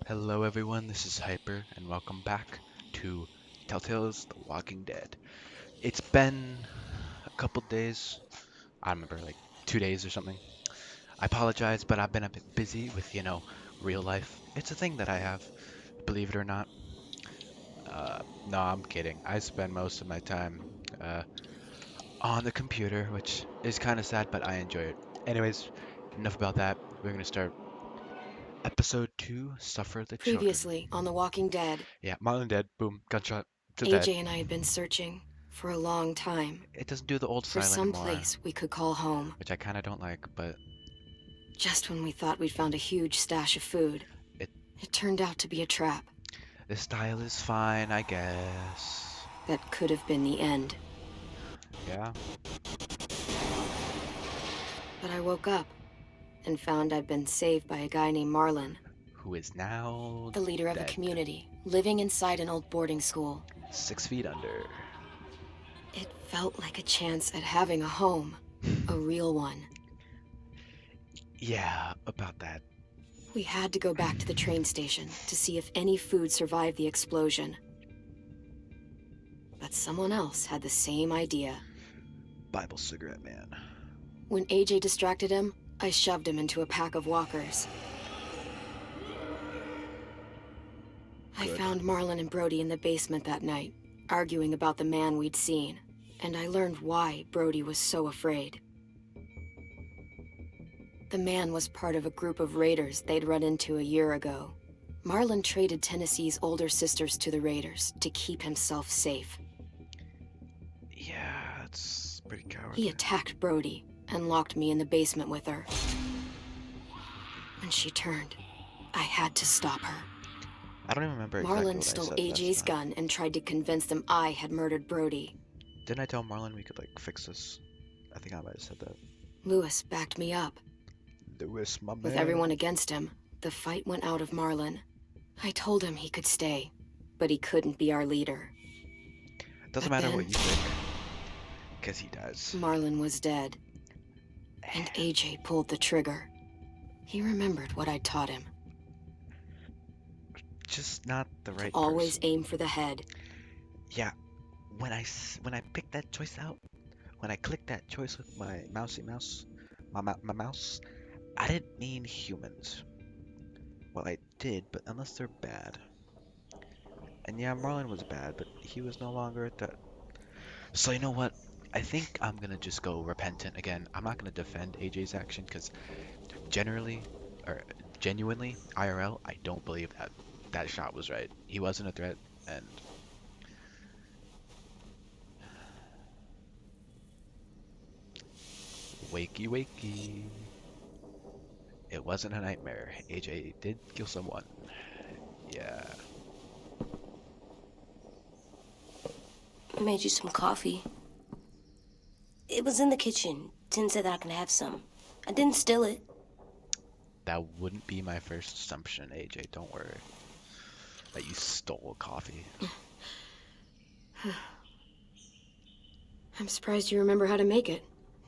Hello everyone, this is Hyper, and welcome back to Telltale's The Walking Dead. It's been a couple days, I remember like 2 days or something. I apologize, but I've been a bit busy with, real life. It's a thing that I have, believe it or not. No, I'm kidding. I spend most of my time uh, on the computer, which is kind of sad, but I enjoy it. Anyways, enough about that. We're gonna start episode 2, Suffer the Children. Previously on The Walking Dead, Yeah, Marlon dead, boom, gunshot to dead. AJ and I had been searching for a long time It doesn't do the old for style some anymore, place we could call home. which I kind of don't like, but Just when we thought we'd found a huge stash of food, it it turned out to be a trap the style is fine, I guess. that could have been the end. Yeah, But I woke up and found I'd been saved by a guy named Marlon, who is now the leader of a dead. community living inside an old boarding school. 6 feet under. It felt like a chance at having a home, a real one. Yeah, about that. We had to go back to the train station to see if any food survived the explosion. But someone else had the same idea. Bible cigarette man. When AJ distracted him, I shoved him into a pack of walkers. I Good. found Marlon and Brody in the basement that night, arguing about the man we'd seen, and I learned why Brody was so afraid. The man was part of a group of raiders they'd run into a year ago. Marlon traded Tennessee's older sisters to the raiders to keep himself safe. Yeah, it's pretty cowardly. He attacked Brody and locked me in the basement with her. When she turned, I had to stop her. I don't even remember exactly Marlon what I stole said last AJ's time. gun and tried to convince them I had murdered Brody. Didn't I tell Marlon we could like fix this? I think I might have said that. Lewis backed me up. Lewis, my man. With everyone against him, the fight went out of Marlon. I told him he could stay, but he couldn't be our leader. Doesn't but matter then- what you think, because he does. Marlon was dead, and AJ pulled the trigger. He remembered what I'd taught him. Just not the right Always person. aim for the head. Yeah, when I picked that choice out, when I clicked that choice with my mousy mouse, my mouse, I didn't mean humans. Well, I did, but unless they're bad. And yeah, Marlon was bad, but he was no longer that. So you know what? I think I'm gonna just go repentant again. I'm not gonna defend AJ's action because generally, or genuinely, IRL, I don't believe that shot was right. He wasn't a threat, and wakey wakey. It wasn't a nightmare. AJ did kill someone. Yeah. I made you some coffee. It was in the kitchen. Tin said that I can have some. I didn't steal it. That wouldn't be my first assumption, AJ. Don't worry. That you stole coffee. I'm surprised you remember how to make it.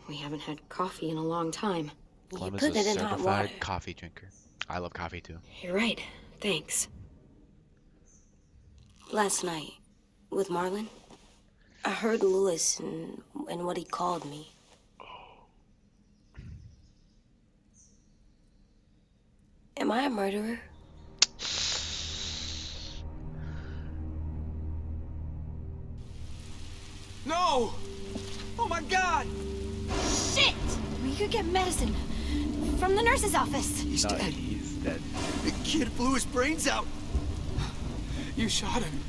We haven't had coffee in a long time. You Plum is put a it in hot certified water. coffee drinker. I love coffee too. You're right. Thanks. Last night, with Marlon, I heard Lewis and what he called me. Am I a murderer? No! Oh my god! Shit! We could get medicine from the nurse's office. He's No, dead. he's dead. The kid blew his brains out. You shot him.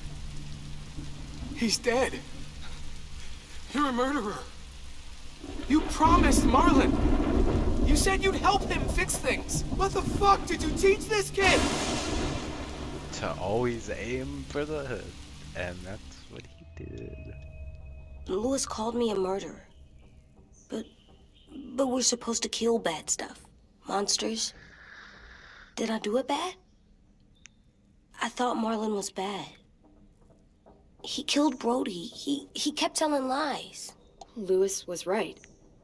He's dead. You're a murderer. You promised Marlon. You said you'd help him fix things. What the fuck did you teach this kid? To always aim for the hood. And that's what he did. Lewis called me a murderer. But we're supposed to kill bad stuff. Monsters. Did I do it bad? I thought Marlon was bad. He killed Brody. He kept telling lies. Lewis was right.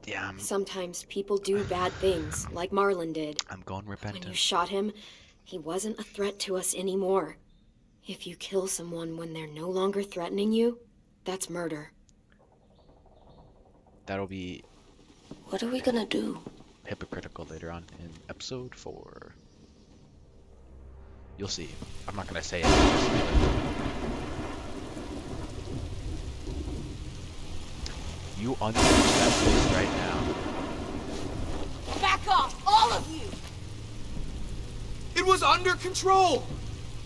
Yeah, Sometimes people do bad things, like Marlon did. I'm going When you repentant. shot him, He wasn't a threat to us anymore. If you kill someone when they're no longer threatening you, that's murder. That'll be What are we gonna do? hypocritical later on in episode 4. You'll see. I'm not gonna say it. You unleash that place right now. Back off, all of you! It was under control!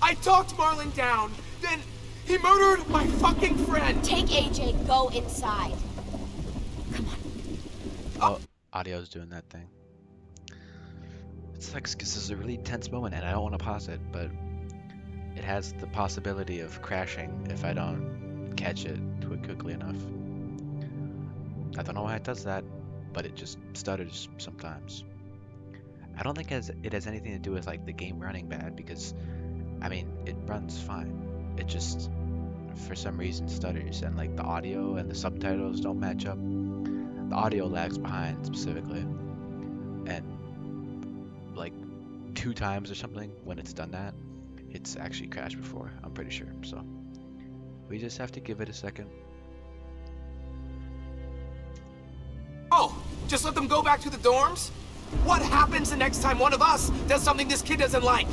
I talked Marlon down, then he murdered my fucking friend! Take AJ, go inside. Oh, audio's doing that thing. It sucks because this is a really tense moment and I don't want to pause it, but it has the possibility of crashing if I don't catch it quickly enough. I don't know why it does that, but it just stutters sometimes. I don't think it has anything to do with like the game running bad because, I mean, it runs fine. It just, for some reason, stutters and like the audio and the subtitles don't match up. The audio lags behind specifically, and like 2 times or something when it's done that, it's actually crashed before, I'm pretty sure. So we just have to give it a second. Oh, just let them go back to the dorms? What happens the next time one of us does something this kid doesn't like?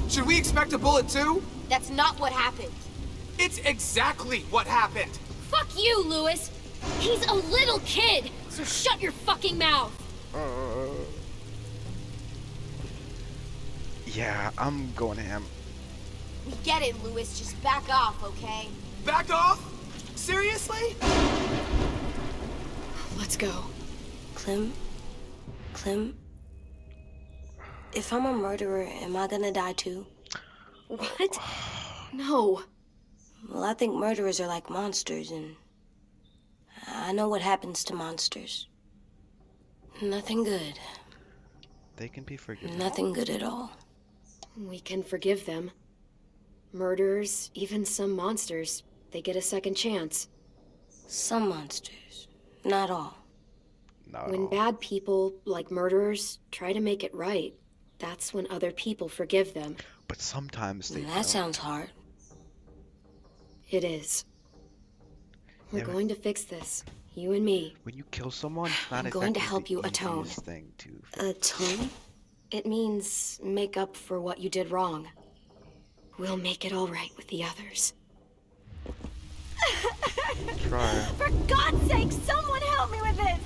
Should we expect a bullet too? That's not what happened. It's exactly what happened! Fuck you, Lewis! He's a little kid, so shut your fucking mouth! Yeah, I'm going ham. We get it, Lewis. Just back off, okay? Back off? Seriously? Let's go. Clem, if I'm a murderer, am I gonna die too? What? No. Well, I think murderers are like monsters, and I know what happens to monsters. Nothing good. They can be forgiven. Nothing good at all. We can forgive them. Murderers, even some monsters, they get a second chance. Some monsters, not all. No. When bad people, like murderers, try to make it right, that's when other people forgive them. But sometimes they That don't. sounds hard. It is. We're Yeah, going to fix this. You and me. When you kill someone, it's not I'm going to exactly help the you atone. easiest thing to fix. Atone? It means make up for what you did wrong. We'll make it all right with the others. Try. For God's sake, someone help me with this!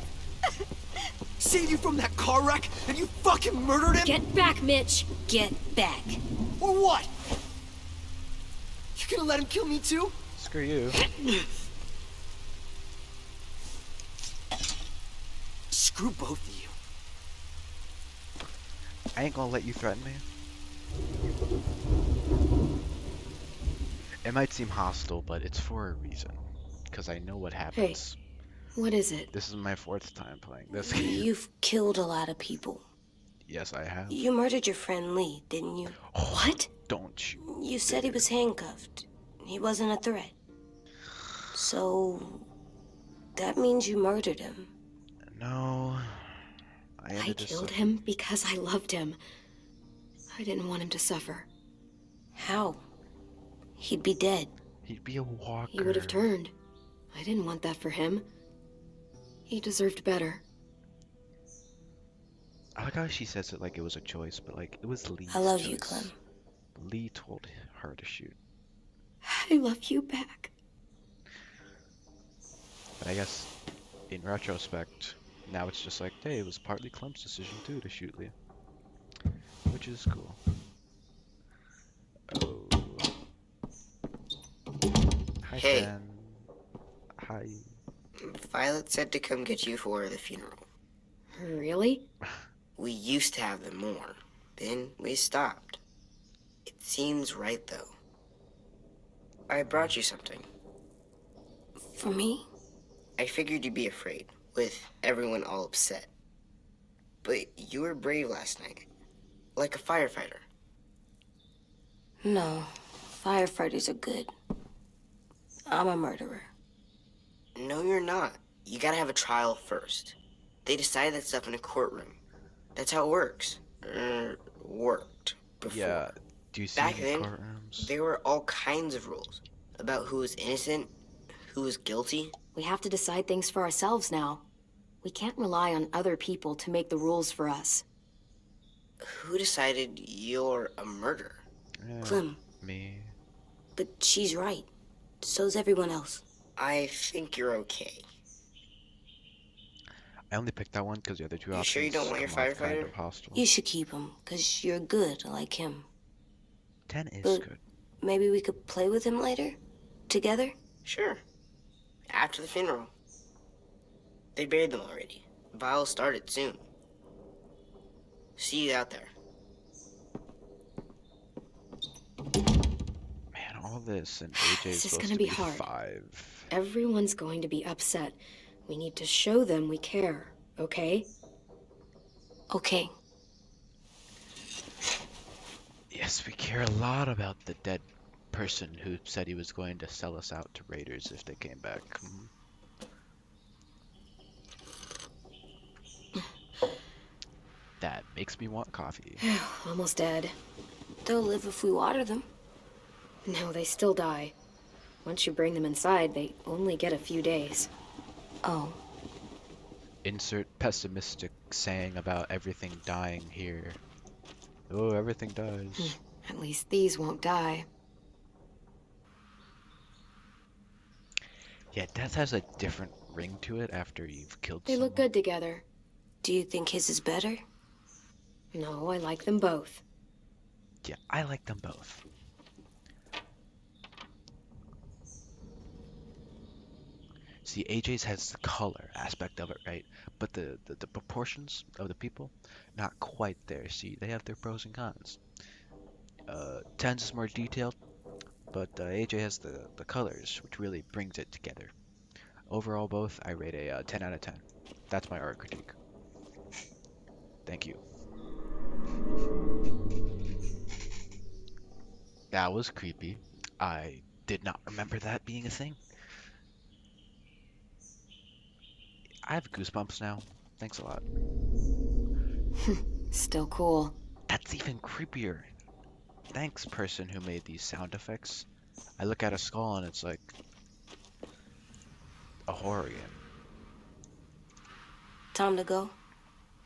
Saved you from that car wreck, and you fucking murdered him? Get back, Mitch! Get back. Or what? You gonna let him kill me too? Screw you. Screw both of you. I ain't gonna let you threaten me. It might seem hostile, but it's for a reason. Because I know what happens. What is it? This is my 4th time playing this game. You've killed a lot of people. Yes, I have. You murdered your friend Lee, didn't you? What? Don't you? You said he was handcuffed. He wasn't a threat. So, that means you murdered him. No. I I ended this killed up- him because I loved him. I didn't want him to suffer. How? He'd be dead. He'd be a walker. He would have turned. I didn't want that for him. He deserved better. I like how she says it like it was a choice, but like it was Lee's I love choice. you, Clem. Lee told her to shoot. I love you back. But I guess in retrospect, now it's just like, hey, it was partly Clem's decision too to shoot Lee. Which is cool. Oh. Hi, Hey. Jen. Hi. Violet said to come get you for the funeral. Really? We used to have them more. Then we stopped. It seems right, though. I brought you something. For me? I figured you'd be afraid, with everyone all upset. But you were brave last night. Like a firefighter. No. Firefighters are good. I'm a murderer. No, you're not. You gotta have a trial first. They decide that stuff in a courtroom. That's how it works. Worked. before. Yeah. Do you see Back any then, courtrooms? there were all kinds of rules about who was innocent, who was guilty. We have to decide things for ourselves now. We can't rely on other people to make the rules for us. Who decided you're a murderer? Yeah, Clem, me. but she's right. So's everyone else. I think you're okay. I only picked that one because the other two You sure you don't options want your come off kind firefighter? of hostile. You should keep him, 'cause you're good like him. 10 is But good. maybe we could play with him later? Together? Sure. After the funeral. They buried them already. Vile'll start it soon. See you out there. Man, all this and AJ's This is supposed gonna to be be hard. 5. Everyone's going to be upset. We need to show them we care, okay? Okay. Yes, we care a lot about the dead person who said he was going to sell us out to raiders if they came back. That makes me want coffee. Almost dead. They'll live if we water them. No, they still die. Once you bring them inside, they only get a few days. Oh. Insert pessimistic saying about everything dying here. Oh, everything dies. At least these won't die. Yeah, death has a different ring to it after you've killed They someone. look good together. Do you think his is better? No, I like them both. Yeah, I like them both. See, AJ's has the color aspect of it, right? But the proportions of the people, not quite there. See, they have their pros and cons. 10's is more detailed, but AJ has the colors, which really brings it together. Overall, both, I rate a 10 out of 10. That's my art critique. Thank you. That was creepy. I did not remember that being a thing. I have goosebumps now. Thanks a lot. Still cool. That's even creepier. Thanks, person who made these sound effects. I look at a skull and it's like a horror game. Time to go?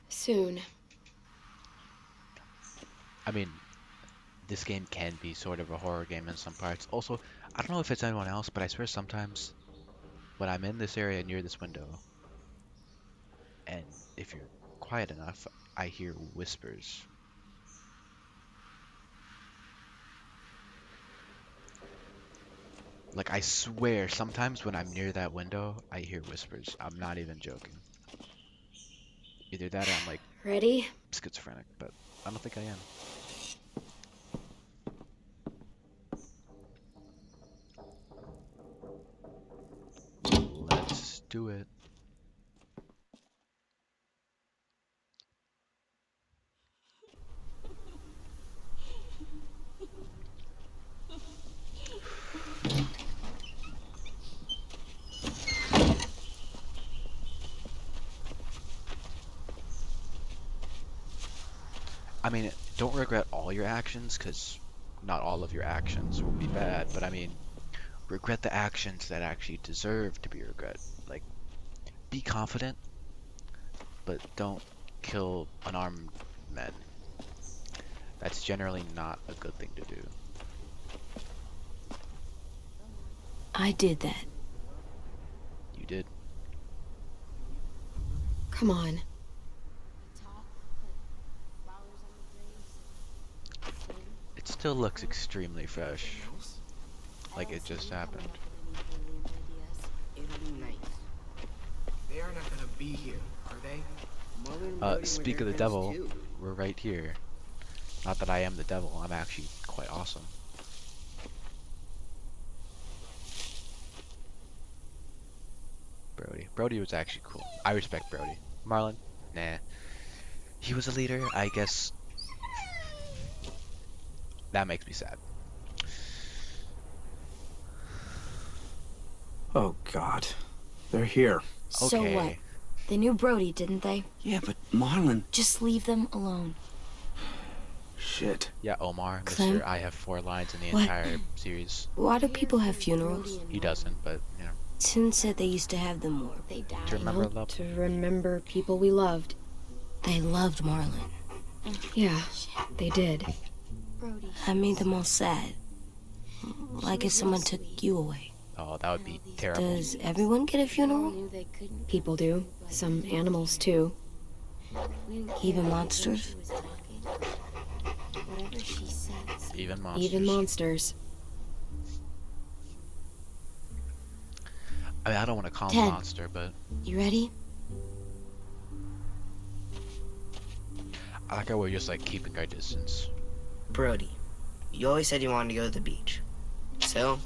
Soon. I mean, this game can be sort of a horror game in some parts. Also, I don't know if it's anyone else, but I swear sometimes when I'm in this area near this window, and if you're quiet enough, I hear whispers. Like, I swear, sometimes when I'm near that window, I hear whispers. I'm not even joking. Either that or I'm like Ready? schizophrenic, but I don't think I am. Let's do it. I mean, don't regret all your actions, because not all of your actions will be bad, but I mean, regret the actions that actually deserve to be regret. Like, be confident, but don't kill unarmed men. That's generally not a good thing to do. I did that. You did. Come on. It still looks extremely fresh. Like it just happened. It'll be nice. They are not gonna be here, are they? Marlon and Brody were Speak their of the friends devil, too. we're right here. Not that I am the devil, I'm actually quite awesome. Brody. Brody was actually cool. I respect Brody. Marlon? Nah. He was a leader, I guess. That makes me sad. Oh, God. They're here. So Okay. what? They knew Brody, didn't they? Yeah, but Marlon... Just leave them alone. Shit. Yeah, Omar, Clem? Mr. I have 4 lines in the What? entire series. Why do people have funerals? He doesn't, but, you know, Tin said they used to have them more. They to died. remember Well, love. to remember people we loved. They loved Marlon. Yeah, they did. I made them all sad. Like if someone took you away. Oh, that would be terrible. Does everyone get a funeral? People do. Some animals, too. Even monsters? Even monsters. Even monsters. I mean, I don't want to call him a Ted. monster, but You ready? I like how we're just like keeping our distance. Brody, you always said you wanted to go to the beach. So,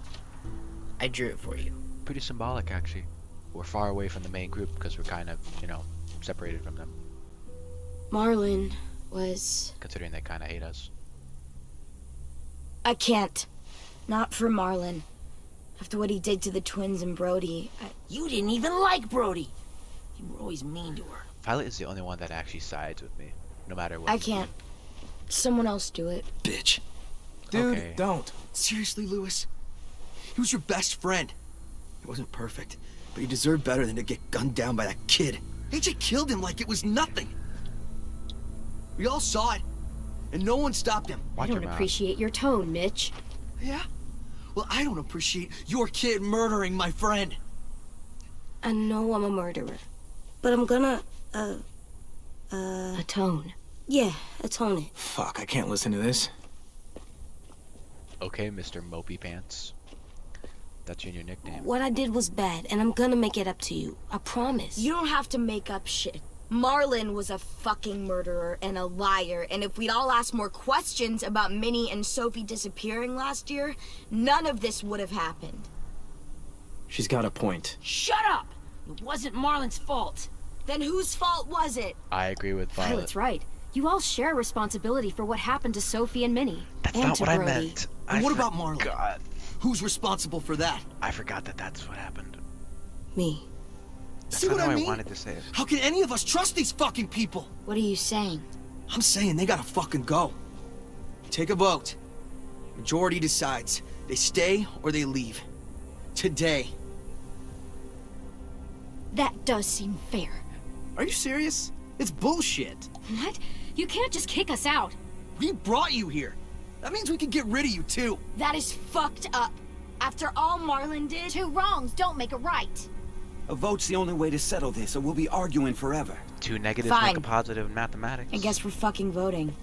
I drew it for you. Pretty symbolic, actually. We're far away from the main group because we're kind of, you know, separated from them, Marlon was... considering they kind of hate us. I can't. Not for Marlon. After what he did to the twins and Brody, You didn't even like Brody. You were always mean to her. Violet is the only one that actually sides with me, no matter what. I can't. Someone else do it. Bitch. Dude, Okay. don't. Seriously, Lewis? He was your best friend. He wasn't perfect, but he deserved better than to get gunned down by that kid. AJ killed him like it was nothing. We all saw it, and no one stopped him. I Watch don't your mouth. appreciate your tone, Mitch. Yeah? Well, I don't appreciate your kid murdering my friend. I know I'm a murderer. But I'm gonna, Atone. yeah, atone it. Fuck, I can't listen to this. Okay, Mr. Mopey Pants. That's your new nickname. What I did was bad, and I'm gonna make it up to you. I promise. You don't have to make up shit. Marlon was a fucking murderer and a liar, and if we'd all asked more questions about Minnie and Sophie disappearing last year, none of this would have happened. She's got a point. Shut up! It wasn't Marlon's fault. Then whose fault was it? I agree with Violet. Violet's right. You all share responsibility for what happened to Sophie and Minnie. That's and not to what Brody. I meant. And what about Marlon? God, Who's responsible for that? I forgot that that's what happened. Me. That's See not what how I mean? wanted to say it. How can any of us trust these fucking people? What are you saying? I'm saying they gotta fucking go. Take a vote. Majority decides. They stay or they leave. Today. That does seem fair. Are you serious? It's bullshit. What? You can't just kick us out. We brought you here. That means we can get rid of you too. That is fucked up. After all Marlon did... Two wrongs don't make a right. A vote's the only way to settle this, or we'll be arguing forever. 2 negatives Fine. make a positive in mathematics. I guess we're fucking voting.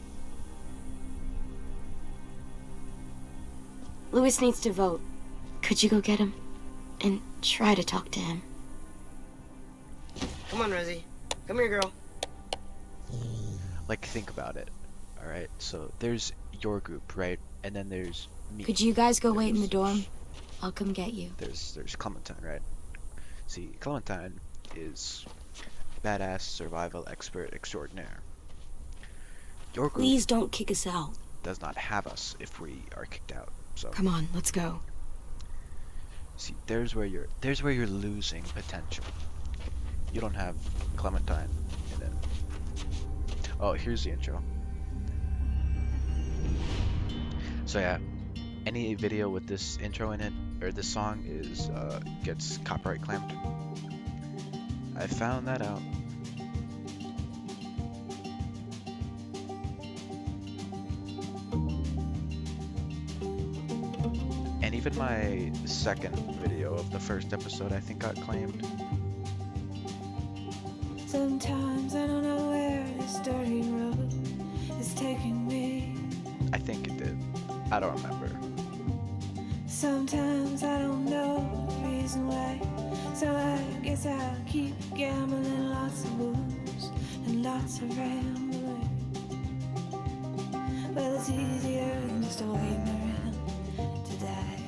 Lewis needs to vote. Could you go get him? And try to talk to him. Come on, Rosie. Come here, girl. Like, think about it. Alright, so there's your group, right? And then there's me. Could you guys go wait in the dorm? I'll come get you. There's Clementine, right? See, Clementine is badass survival expert extraordinaire. Your group Please don't kick us out. does not have us if we are kicked out. So Come on, let's go. see, there's where you're losing potential. You don't have Clementine in it. Oh, here's the intro. So yeah, any video with this intro in it or this song is gets copyright claimed. I found that out. And even my second video of the first episode I think got claimed. Sometimes I don't know where this dirty road is taking me. I think it did. I don't remember. Sometimes I don't know the reason why. So I guess I'll keep gambling, lots of moves and lots of rambling. Well, it's easier than just waiting around to die.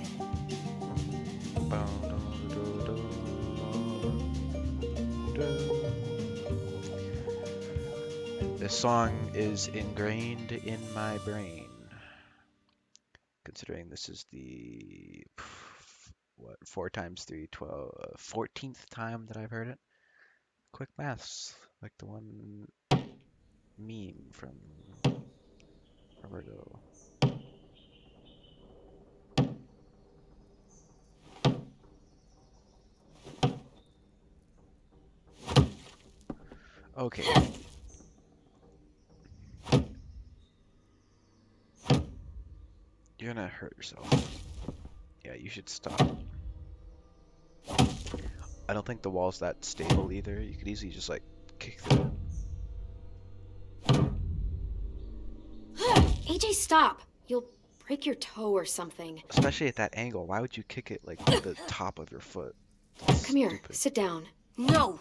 This song is ingrained in my brain. Considering this is the 4 times 3, 12, 14th time that I've heard it. Quick maths, like the one meme from Roberto. Okay. You're gonna hurt yourself. Yeah, you should stop. I don't think the wall's that stable either. You could easily just like kick through it. AJ, stop! You'll break your toe or something. Especially at that angle. Why would you kick it like with the top of your foot? That's Come here, stupid. sit down. No,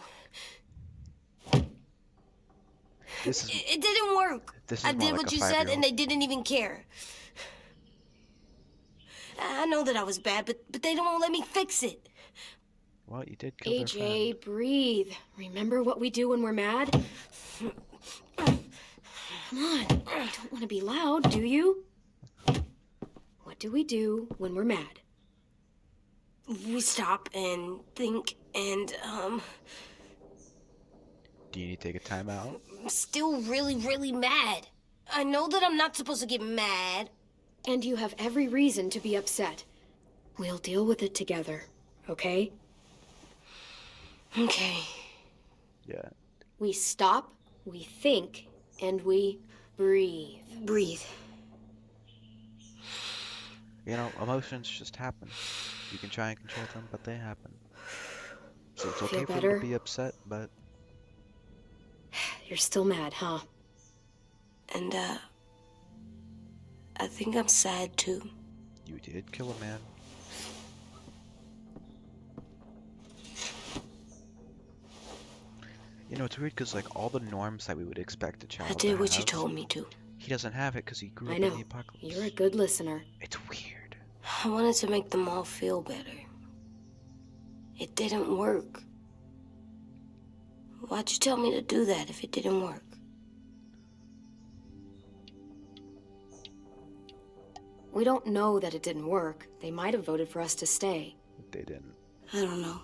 This is it didn't work. this is I more did like what a you said, 5-year-old. and they didn't even care. I know that I was bad, but they don't let me fix it. Well, you did kill their friend. AJ, breathe. Remember what we do when we're mad? Come on, you don't want to be loud, do you? What do we do when we're mad? We stop and think and, Do you need to take a timeout? I'm still really, really mad. I know that I'm not supposed to get mad. And you have every reason to be upset. We'll deal with it together, okay? Okay. Yeah. We stop, we think, and we breathe. Breathe. You know, emotions just happen. You can try and control them, but they happen. So it's okay Feel for them better? to be upset, but You're still mad, huh? And, I think I'm sad too. you did kill a man. You know, it's weird because like all the norms that we would expect a child I to did what you have, told me to. he doesn't have it because he grew I up in know. the apocalypse. You're a good listener. It's weird. I wanted to make them all feel better. It didn't work. Why'd you tell me to do that if it didn't work? We don't know that it didn't work. They might have voted for us to stay. They didn't. I don't know.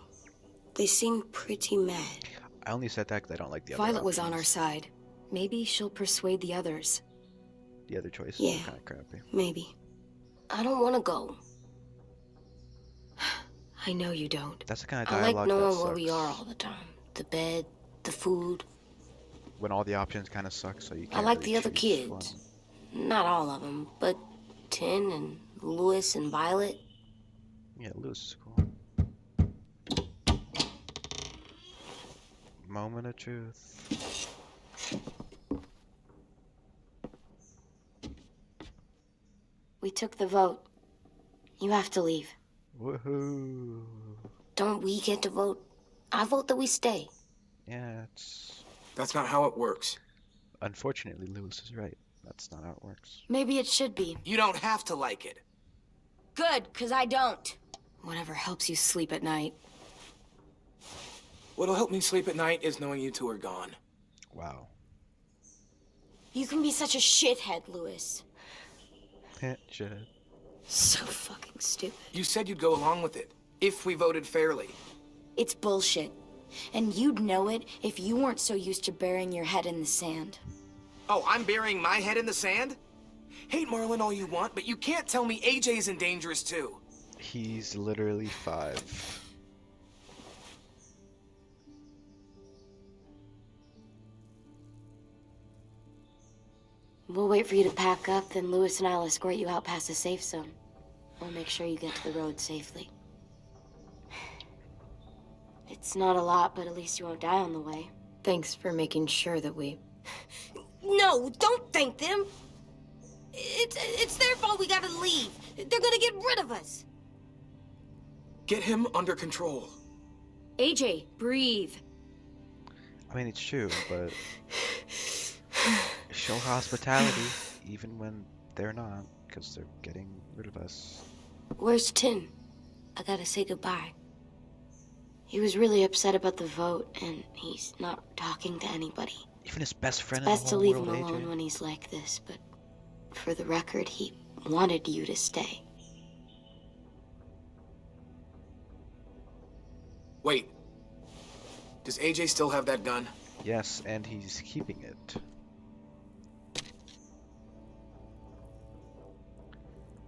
They seem pretty mad. I only said that because I don't like the other Violet was on our options. side. Maybe she'll persuade the others. The other choices Yeah. are kind of crappy. Maybe. I don't want to go. I know you don't. That's the kind of I dialogue like that knowing sucks. where we are all the time. The bed, the food. When all the options kind of suck, so you can't I like really the other choose kids. one. Not all of them, but Tin and Louis and Violet. Yeah, Lewis is cool. Moment of truth. We took the vote. You have to leave. Woohoo! Don't we get to vote? I vote that we stay. Yeah, it's That's not how it works. unfortunately Lewis is right. That's not how it works. Maybe it should be. You don't have to like it. Good, 'cause I don't. Whatever helps you sleep at night. What'll help me sleep at night is knowing you two are gone. Wow. You can be such a shithead, Louis. Shit. So fucking stupid. You said you'd go along with it, if we voted fairly. It's bullshit. And you'd know it if you weren't so used to burying your head in the sand. Oh, I'm burying my head in the sand? Hate Marlon all you want, but you can't tell me AJ's in dangerous too. He's literally 5. We'll wait for you to pack up, then Louis and I'll escort you out past the safe zone. We'll make sure you get to the road safely. It's not a lot, but at least you won't die on the way. Thanks for making sure that we... No, don't thank them. It's their fault we gotta leave. They're gonna get rid of us. Get him under control. AJ, breathe. I mean, it's true, but show hospitality even when they're not, because they're getting rid of us. Where's Tin? I gotta say goodbye. He was really upset about the vote, and he's not talking to anybody. Even his best friend It's in best the to whole leave world, him alone AJ. when he's like this, but for the record, he wanted you to stay. Wait. Does AJ still have that gun? Yes, and he's keeping it.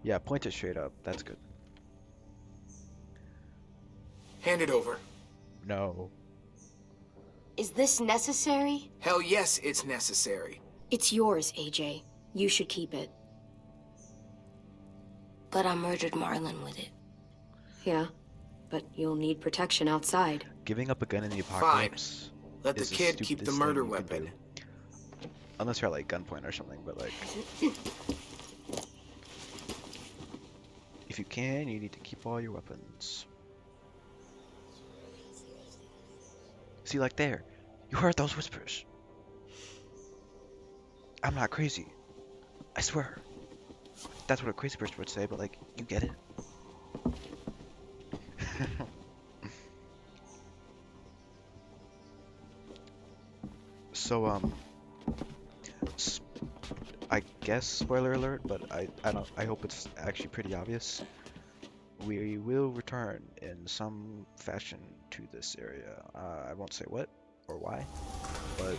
Yeah, point it straight up. That's good. Hand it over. No. Is this necessary? Hell yes, it's necessary. It's yours, AJ. You should keep it. But I murdered Marlon with it. Yeah, but you'll need protection outside. Giving up a gun in the Fine. apocalypse. Let the is the kid keep the stupidest murder thing you could weapon. do. Unless you're at like gunpoint or something, but like. If you can, you need to keep all your weapons. See, like there. You heard those whispers. I'm not crazy. I swear. That's what a crazy person would say, but like, you get it. So, I guess spoiler alert, but I hope it's actually pretty obvious. We will return in some fashion to this area. I won't say what or why, but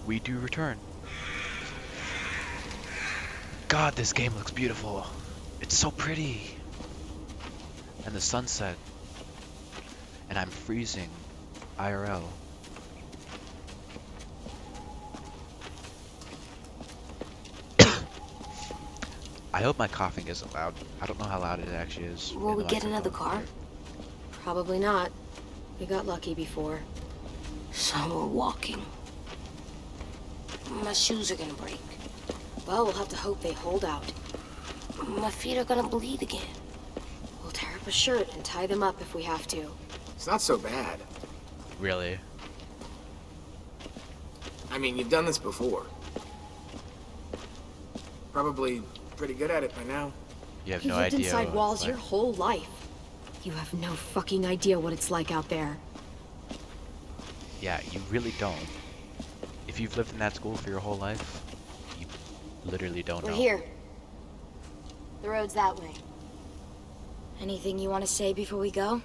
we do return. God, this game looks beautiful. It's so pretty. And the sunset. And I'm freezing. IRL. I hope my coughing isn't loud. I don't know how loud it actually is. Will we get another car? Probably not. We got lucky before. So we're walking. My shoes are gonna break. Well, we'll have to hope they hold out. My feet are gonna bleed again. We'll tear up a shirt and tie them up if we have to. It's not so bad. Really? I mean, you've done this before. Probably pretty good at it by now. You have You no lived idea. inside walls like- your whole life. You have no fucking idea what it's like out there. Yeah, you really don't. If you've lived in that school for your whole life, you literally don't We're know. here. The road's that way. Anything you want to say before we go?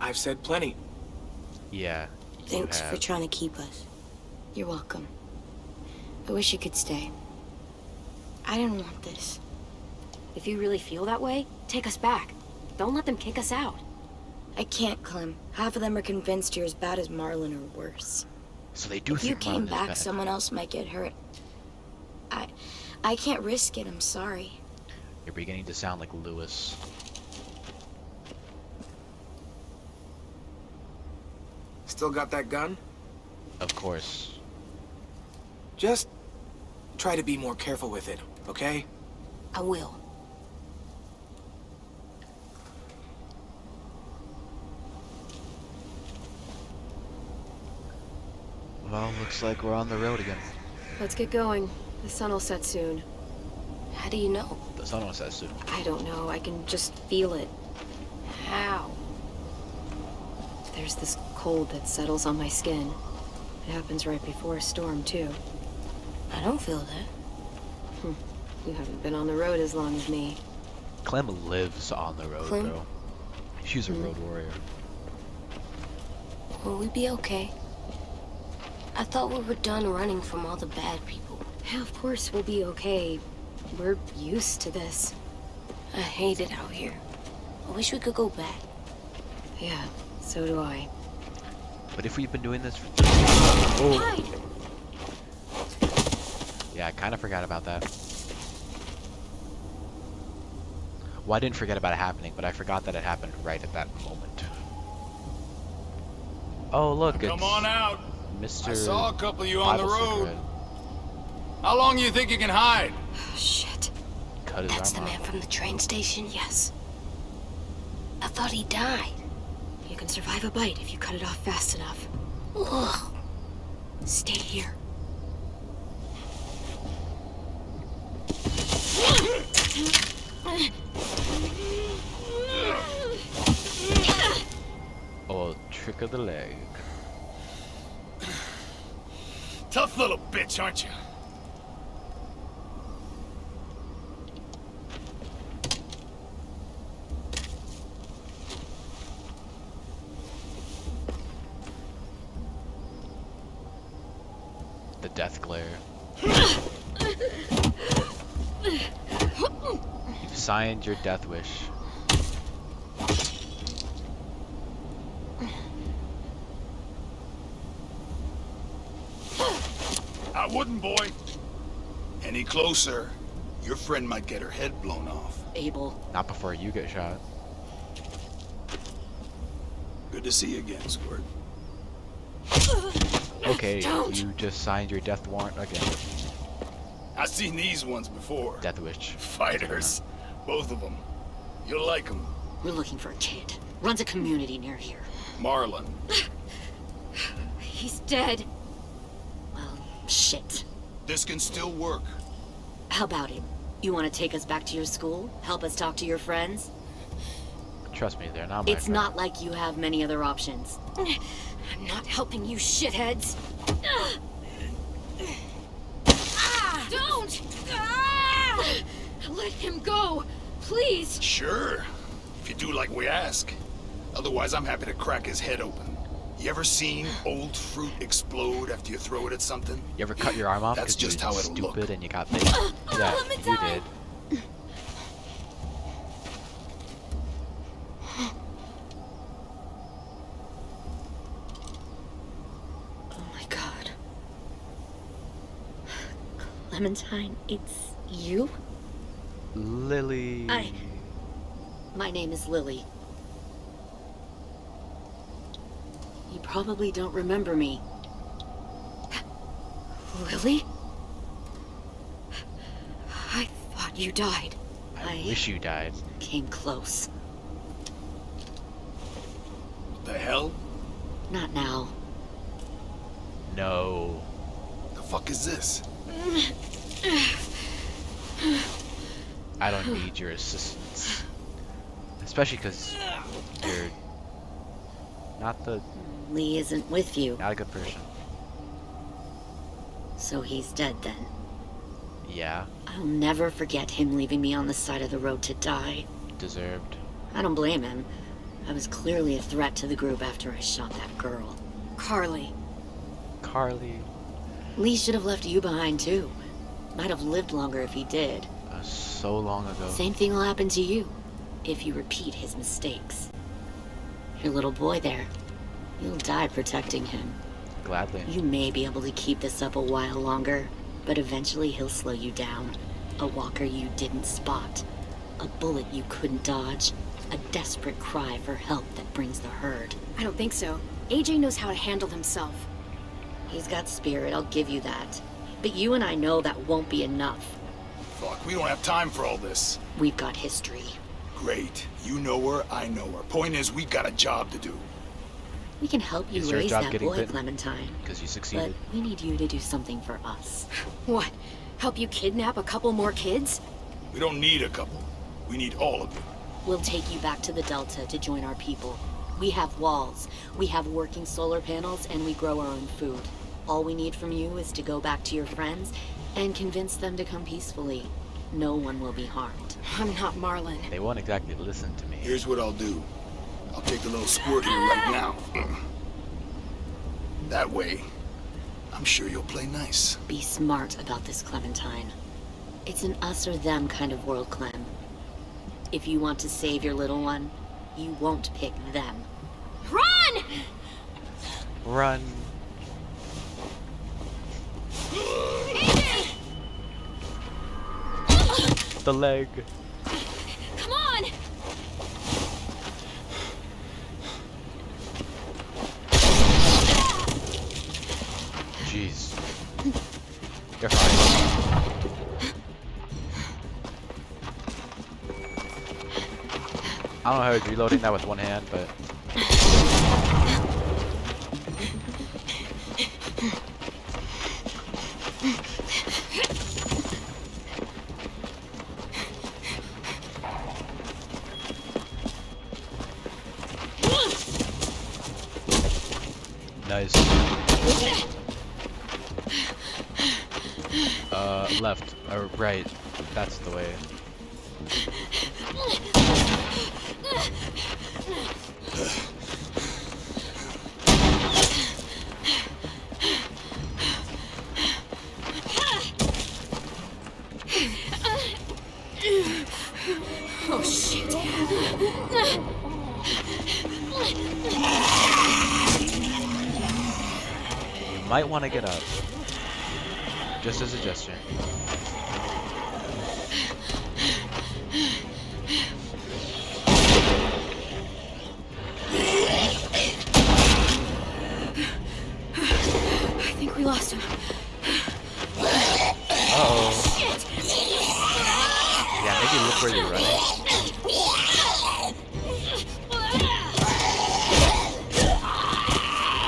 I've said plenty. Yeah. you Thanks for have. trying to keep us. You're welcome. I wish you could stay. I didn't want this. If you really feel that way, take us back. Don't let them kick us out. I can't, Clem. Half of them are convinced you're as bad as Marlon or worse. So they do If you think came Marlon is back, bad. someone else might get hurt. I can't risk it, I'm sorry. You're beginning to sound like Lewis. Still got that gun? Of course. Just try to be more careful with it, okay? I will. Well, looks like we're on the road again. Let's get going. The sun will set soon. How do you know? The sun will set soon. I don't know. I can just feel it. How? There's this cold that settles on my skin. It happens right before a storm, too. I don't feel that. You haven't been on the road as long as me. Clem lives on the road, Clem? bro. She's a road warrior. Will we be okay? I thought we were done running from all the bad people. Yeah, of course we'll be okay. We're used to this. I hate it out here. I wish we could go back. Yeah, so do I. But if we've been doing this for... Hide! Yeah, I kind of forgot about that. Well, I didn't forget about it happening, but I forgot that it happened right at that moment. Oh, look, it's Come on out. Mr. I saw a couple of you on the Bible road. Secret. How long do you think you can hide? Shit. Cut his That's the arm man off. from the train station? Yes. I thought he died. You can survive a bite if you cut it off fast enough. Ugh. Stay here. Oh, trick of the leg. Tough little bitch, aren't you? The death glare. You've signed your death wish. I wouldn't, boy. Any closer, your friend might get her head blown off. Abel. Not before you get shot. Good to see you again, Squirt. Okay, you just signed your death warrant again. I've seen these ones before. Death wish. Fighters. Both of them. You'll like them. We're looking for a kid. Runs a community near here. Marlon. He's dead. Well, shit. This can still work. How about it? You want to take us back to your school? Help us talk to your friends? Trust me, they're not my It's friend. not like you have many other options. I'm not helping you shitheads. Don't! Let him go, please. Sure. If you do like we ask. Otherwise, I'm happy to crack his head open. You ever seen old fruit explode after you throw it at something? You ever cut your arm off That's because just you how were it'll stupid look. and you got bit? Yeah, you did. Oh my god. Clementine, it's you? Lily. My name is Lily. You probably don't remember me. Lily? I thought you died. I wish you died. Came close. The hell? Not now. No. The fuck is this? I don't need your assistance. Especially because you're Lee isn't with you, not a good person. so he's dead then. Yeah, I'll never forget him leaving me on the side of the road to die. deserved. I don't blame him. I was clearly a threat to the group after I shot that girl. Carly. Carly. Lee should have left you behind too. Might have lived longer if he did. So long ago. Same thing will happen to you if you repeat his mistakes. Your little boy there, you'll die protecting him. Gladly. You may be able to keep this up a while longer, but eventually he'll slow you down. A walker you didn't spot. A bullet you couldn't dodge. A desperate cry for help that brings the herd. I don't think so. AJ knows how to handle himself. He's got spirit, I'll give you that. But you and I know that won't be enough. Fuck, we don't have time for all this. We've got history. Great. You know her, I know her. Point is, we've got a job to do. We can help you Is your raise job that getting boy, bitten? Clementine. Because you But succeeded. we need you to do something for us. What? Help you kidnap a couple more kids? We don't need a couple. We need all of them. We'll take you back to the Delta to join our people. We have walls, we have working solar panels, and we grow our own food. All we need from you is to go back to your friends and convince them to come peacefully. No one will be harmed. I'm not Marlon. They won't exactly listen to me. Here's what I'll do. I'll take the little squirt here right now. That way, I'm sure you'll play nice. Be smart about this, Clementine. It's an us or them kind of world, Clem. If you want to save your little one, you won't pick them. Run! Run. AJ! The leg. Come on! Jeez. You're fine. I don't know how I was reloading that with one hand, but nice. Left or right. That's the way. Oh, shit. You might want to get up. Just a suggestion. I think we lost him. Uh-oh. Yeah, maybe look where you're running.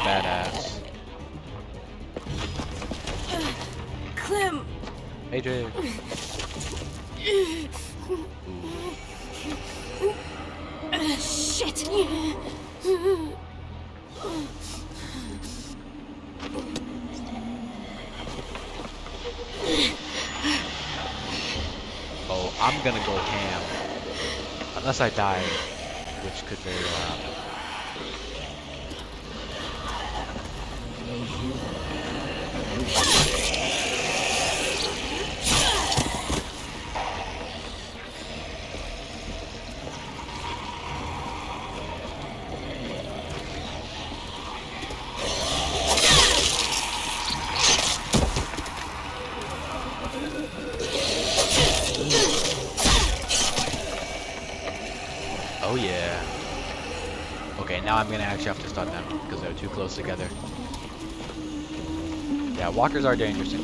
Badass. Clem. AJ. Shit. Oh, I'm gonna go ham. Unless I die, which could very well happen. Oh yeah. Okay, now I'm gonna actually have to stun them because they're too close together. Yeah, walkers are dangerous.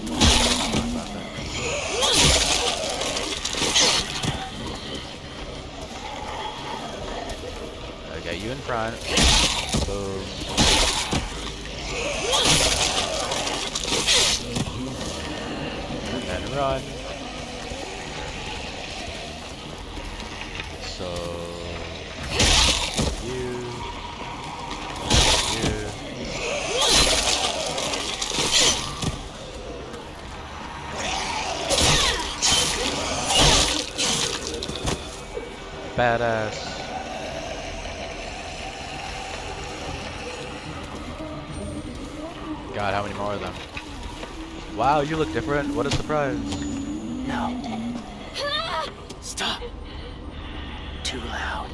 Okay, you in front. Boom. And then run. So you. Badass. God, how many more of them? Wow, you look different. What a surprise. No. Stop. Too loud.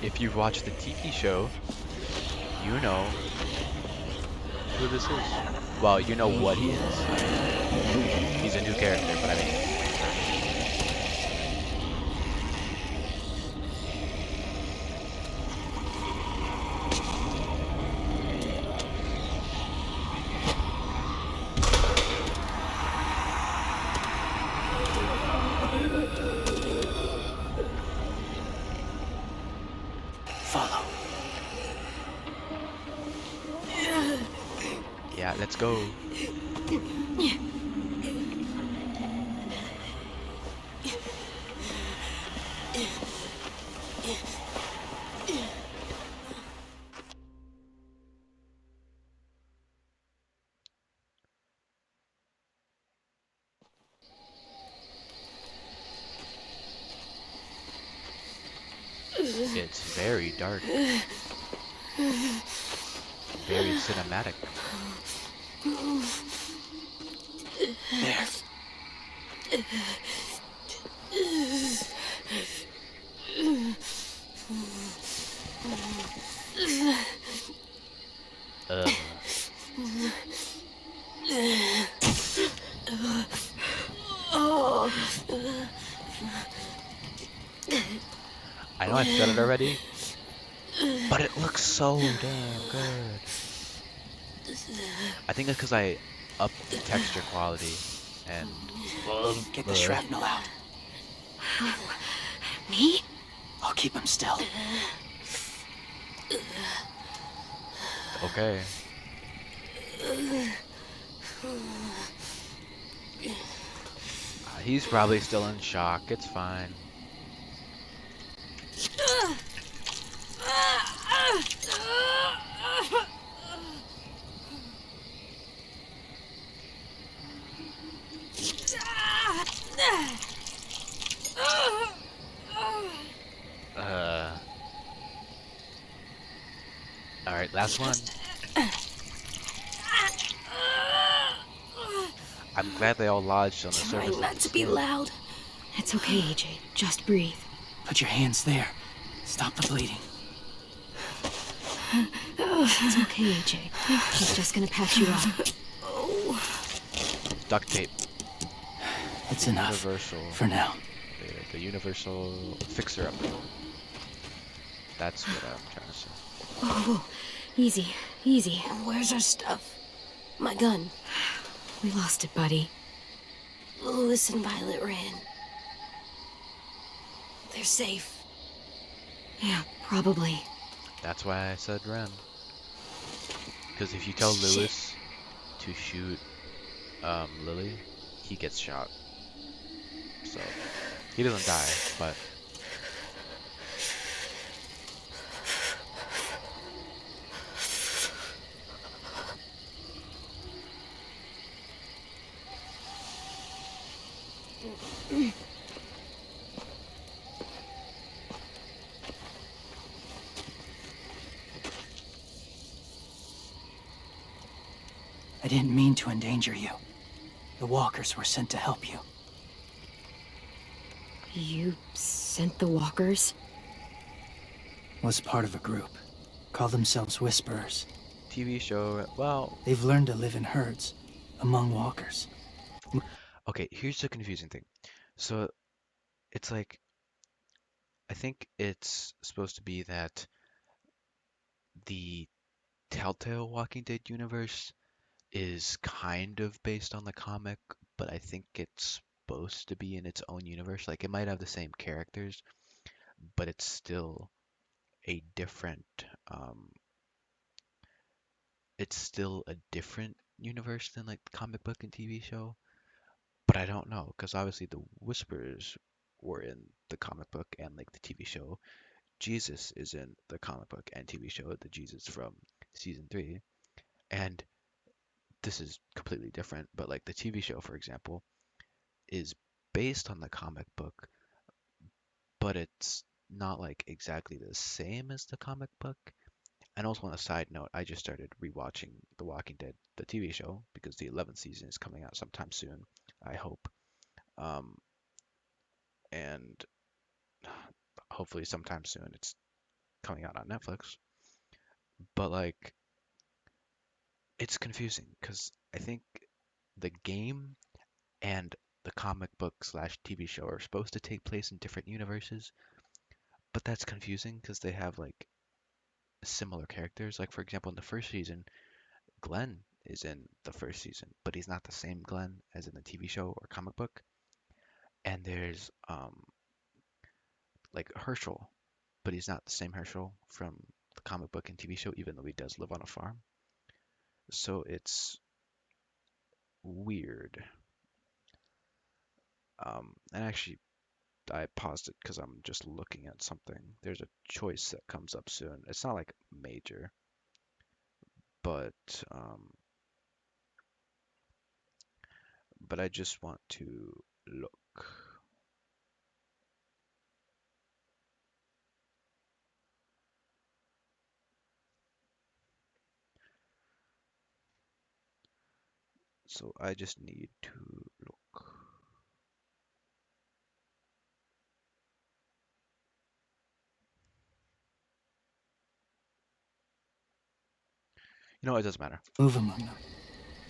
If you've watched the TV show, you know who this is. Well, you know what he is. He's a new character, but I mean. Follow. Yeah, let's go. It's very dark. Very cinematic. There. I know I said it already, but it looks so damn good. I think it's because I upped the texture quality and Get the shrapnel out. Me? I'll keep him still. okay. He's probably still in shock. It's fine. All right, last one. I'm glad they all lodged on the surface Trying of not the to be skin. loud. It's okay, AJ. Just breathe. Put your hands there. Stop the bleeding. It's okay, AJ. She's just gonna patch you up. Duct tape. It's The enough. universal. For now. The universal fixer-upper. That's what I'm trying to say. Whoa. Easy. Easy. Where's our stuff? My gun. We lost it, buddy. Louis and Violet ran. They're safe. Yeah, probably. That's why I said Ren. Because if you tell Lewis to shoot Lily, he gets shot. So he doesn't die, but I didn't mean to endanger you. The walkers were sent to help you. You sent the walkers? Was part of a group. Call themselves Whisperers. TV show, well... They've learned to live in herds, among walkers. Okay, here's the confusing thing. So, it's like... I think it's supposed to be that the Telltale Walking Dead universe is kind of based on the comic, but I think it's supposed to be in its own universe. Like, it might have the same characters, but it's still a different... it's still a different universe than, like, the comic book and TV show. But I don't know, because obviously the Whisperers were in the comic book and like the TV show. Jesus is in the comic book and TV show, the Jesus from season 3. And this is completely different, but like the TV show, for example, is based on the comic book, but it's not like exactly the same as the comic book. And also on a side note, I just started rewatching The Walking Dead, the TV show, because the 11th season is coming out sometime soon, I hope. Um, and hopefully sometime soon it's coming out on Netflix. But like it's confusing because I think the game and the comic book slash TV show are supposed to take place in different universes, but that's confusing because they have like similar characters. Like for example, in the first season, Glenn is in the first season, but he's not the same Glenn as in the TV show or comic book. And there's like Herschel, but he's not the same Herschel from the comic book and TV show, even though he does live on a farm. So it's weird. And actually, I paused it because I'm just looking at something. There's a choice that comes up soon. It's not like major, but um, but I just want to look. So I just need to look. You know, it doesn't matter. Move among them.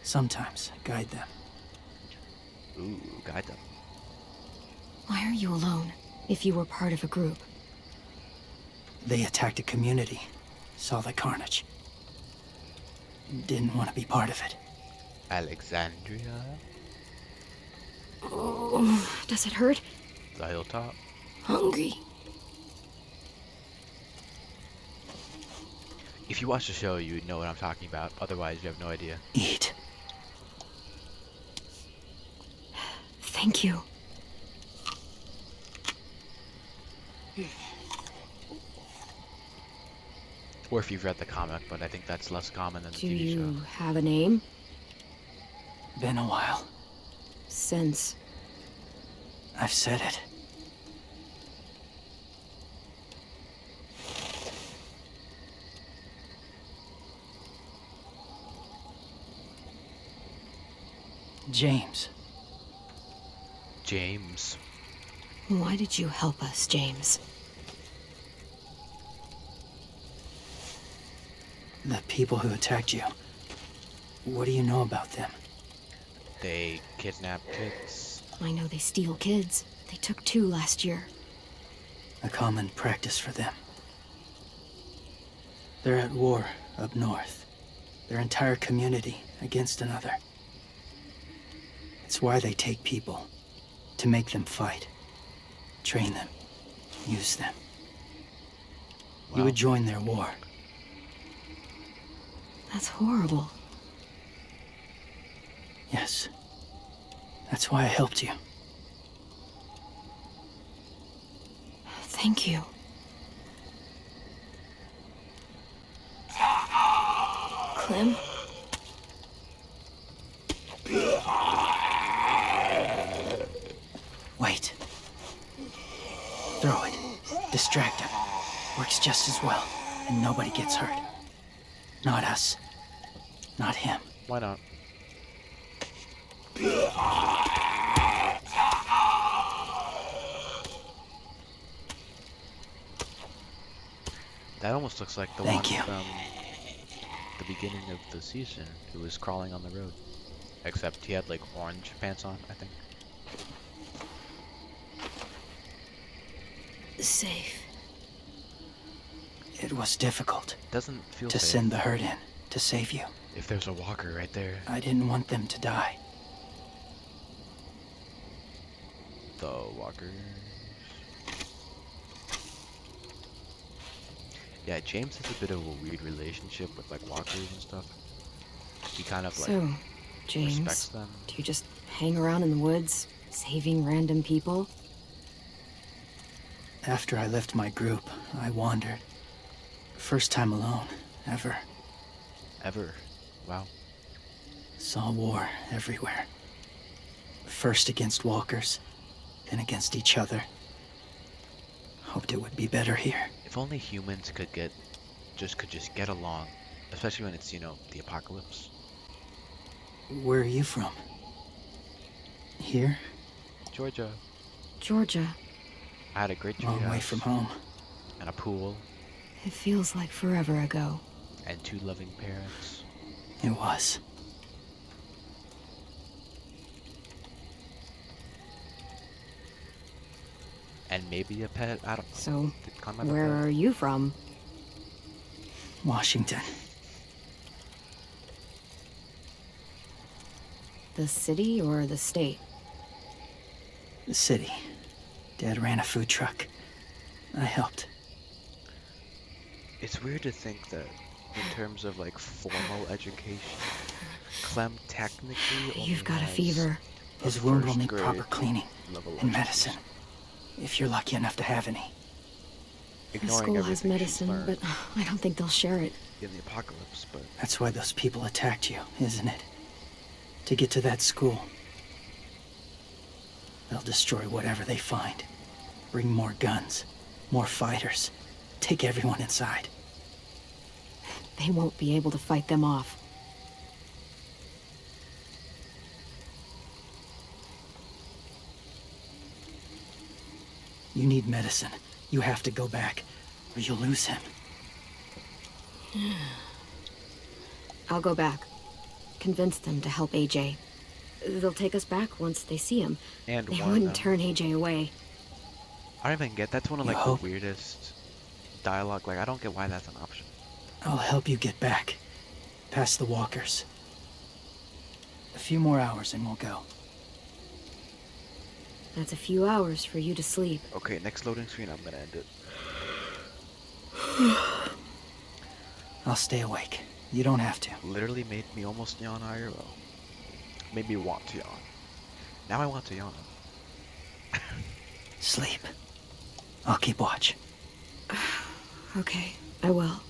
Sometimes guide them. Ooh, guide them. Why are you alone, if you were part of a group? They attacked a community. Saw the carnage. Didn't want to be part of it. Alexandria? Oh, does it hurt? The hilltop? Hungry. If you watch the show, you would know what I'm talking about. Otherwise, you have no idea. Eat. Thank you. Or if you've read the comic, but I think that's less common than the Do TV you show. have a name? Been a while. Since. I've said it. James. James. Why did you help us, James? The people who attacked you. What do you know about them? They kidnap kids. I know they steal kids. They took 2 last year. A common practice for them. They're at war up north. Their entire community against another. It's why they take people. To make them fight. Train them. Use them. You Wow. would join their war. That's horrible. Yes. That's why I helped you. Thank you. Clem? Wait. Throw it. Distract him. Works just as well, and nobody gets hurt. Not us. Not him. Why not? That almost looks like the Thank one you. from the beginning of the season who was crawling on the road. Except he had like orange pants on, I think. Safe. It was difficult Doesn't feel to safe. send the herd in to save you. If there's a walker right there. I didn't want them to die. The walkers. Yeah, James has a bit of a weird relationship with like walkers and stuff. He kind of like So, James, respects them. do you just hang around in the woods, saving random people? After I left my group, I wandered. First time alone, ever. Ever. Wow. Saw war everywhere. First against walkers, then against each other. Hoped it would be better here. If only humans could just get along, especially when it's, you know, the apocalypse. Where are you from? Here? Georgia. Georgia. I had a great Long way treehouse from home. and a pool It feels like forever ago. and 2 loving parents. It was. And maybe a pet. I don't know. So, Kind of a where pet. are you from? Washington. The city or the state? The city. Dad ran a food truck. I helped. It's weird to think that in terms of like formal education, Clem technically only You've got a has fever. His wound will first need grade proper cleaning level and education. medicine. If you're lucky enough to have any. The Ignoring school has everything she's medicine, learned but I don't think they'll share it. in the apocalypse, but That's why those people attacked you, isn't it? To get to that school. They'll destroy whatever they find. Bring more guns, more fighters. Take everyone inside. They won't be able to fight them off. You need medicine. You have to go back, or you'll lose him. I'll go back. Convince them to help AJ. They'll take us back once they see him. and They one of wouldn't them. turn AJ away. I don't even get that's one of You like hope. the weirdest dialogue. Like I don't get why that's an option. I'll help you get back. Past the walkers. A few more hours and we'll go. That's a few hours for you to sleep. Okay, next loading screen, I'm gonna end it. I'll stay awake. You don't have to. Literally made me almost yawn IRL. Made me want to yawn. Now I want to yawn. Sleep. I'll keep watch. Okay, I will.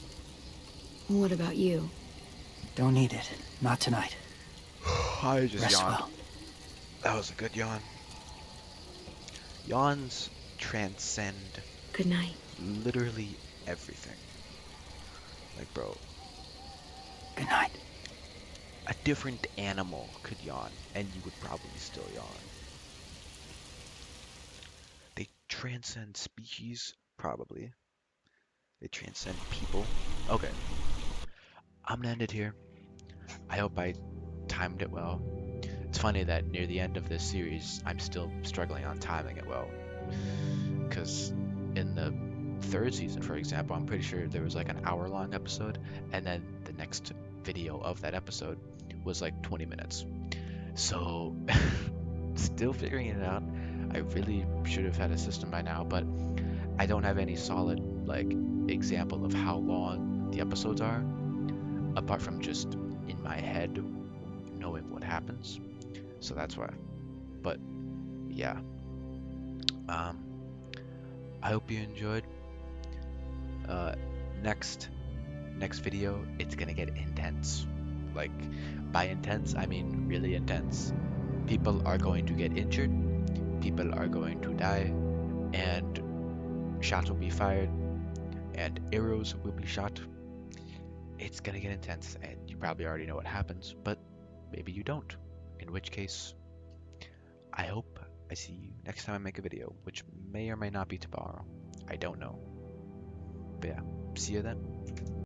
What about you? Don't need it. Not tonight. I just Rest yawned. well. That was a good yawn. Yawns transcend Good night. literally everything. Like, bro, Good night. a different animal could yawn, and you would probably still yawn. They transcend species, probably. They transcend people. Okay, I'm gonna end it here. I hope I timed it well. It's funny that near the end of this series, I'm still struggling on timing it well. Because in the third season, for example, I'm pretty sure there was like an hour-long episode, and then the next video of that episode was like 20 minutes. So, still figuring it out. I really should have had a system by now, but I don't have any solid like example of how long the episodes are, apart from just in my head knowing what happens. So that's why. But yeah, um, I hope you enjoyed. Uh, next video, it's gonna get intense. Like by intense, I mean really intense. People are going to get injured. People are going to die, and shots will be fired, and arrows will be shot. It's gonna get intense, and you probably already know what happens, but maybe you don't. In which case, I hope I see you next time I make a video, which may or may not be tomorrow. I don't know. But yeah, see you then.